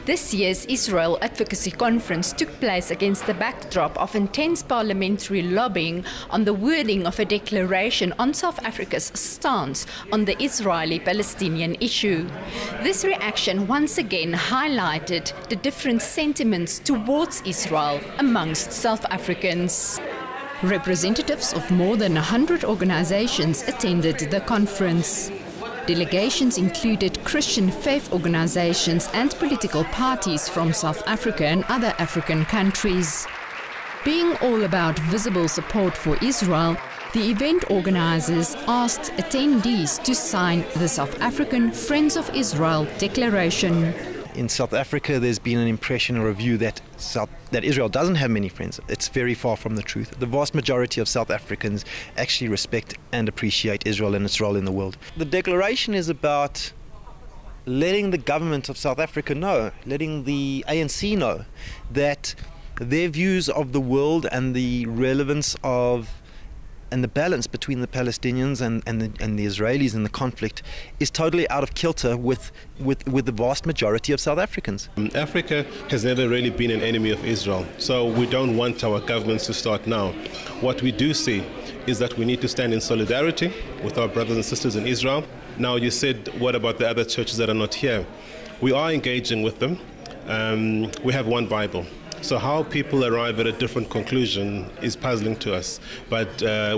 This year's Israel Advocacy Conference took place against the backdrop of intense parliamentary lobbying on the wording of a declaration on South Africa's stance on the Israeli-Palestinian issue. This reaction once again highlighted the different sentiments towards Israel amongst South Africans. Representatives of more than 100 organizations attended the conference. Delegations included Christian faith organizations and political parties from South Africa and other African countries. Being all about visible support for Israel, the event organizers asked attendees to sign the South African Friends of Israel Declaration. In South Africa, there's been an impression or a view that Israel doesn't have many friends. It's very far from the truth. The vast majority of South Africans actually respect and appreciate Israel and its role in the world. The declaration is about letting the government of South Africa know, letting the ANC know that their views of the world and the relevance of and the balance between the Palestinians and the Israelis in the conflict is totally out of kilter with the vast majority of South Africans. Africa has never really been an enemy of Israel, so we don't want our governments to start now. What we do see is that we need to stand in solidarity with our brothers and sisters in Israel. Now, you said, what about the other churches that are not here? We are engaging with them. We have one Bible. So how people arrive at a different conclusion is puzzling to us. But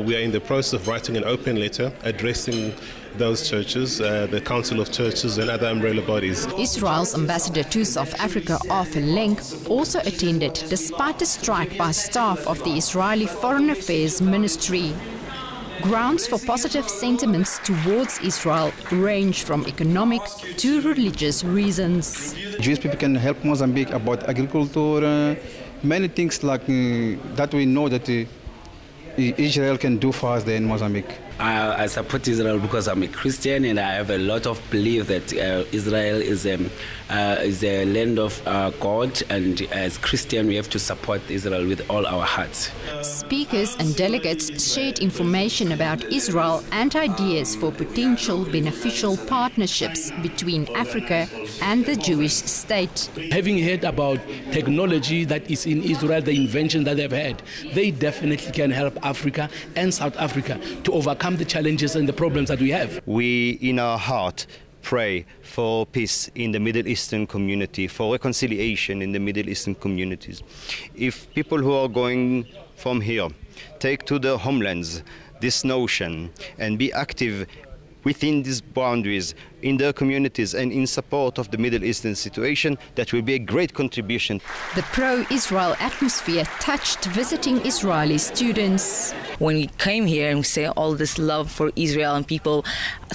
we are in the process of writing an open letter addressing those churches, the Council of Churches and other umbrella bodies. Israel's ambassador to South Africa, Arthur Lenk, also attended despite a strike by staff of the Israeli Foreign Affairs Ministry. Grounds for positive sentiments towards Israel range from economic to religious reasons. Jewish people can help Mozambique about agriculture, many things like that we know that Israel can do for us there in Mozambique. I support Israel because I'm a Christian and I have a lot of belief that Israel is a land of God, and as Christian we have to support Israel with all our hearts. Speakers and delegates shared information about Israel and ideas for potential beneficial partnerships between Africa and the Jewish state. Having heard about technology that is in Israel, the invention that they've had, they definitely can help Africa and South Africa to overcome the challenges and the problems that we have. We, in our heart, pray for peace in the Middle Eastern community, for reconciliation in the Middle Eastern communities. If people who are going from here take to their homelands this notion and be active within these boundaries, in their communities and in support of the Middle Eastern situation, that will be a great contribution. The pro-Israel atmosphere touched visiting Israeli students. When we came here and we say all this love for Israel and people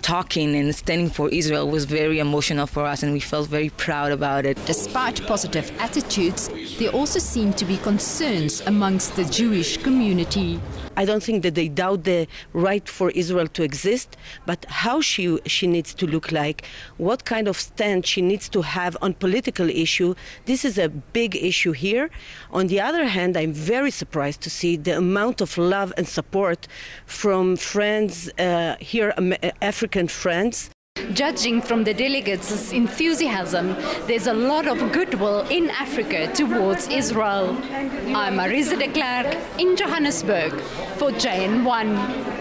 talking and standing for Israel was very emotional for us, and we felt very proud about it. Despite positive attitudes, there also seem to be concerns amongst the Jewish community. I don't think that they doubt the right for Israel to exist, but how she needs to look like, what kind of stand she needs to have on political issue, this is a big issue here. On the other hand, I'm very surprised to see the amount of love and support from friends here, African friends. Judging from the delegates' enthusiasm, there's a lot of goodwill in Africa towards Israel. I'm Marize de Klerk in Johannesburg for jn1.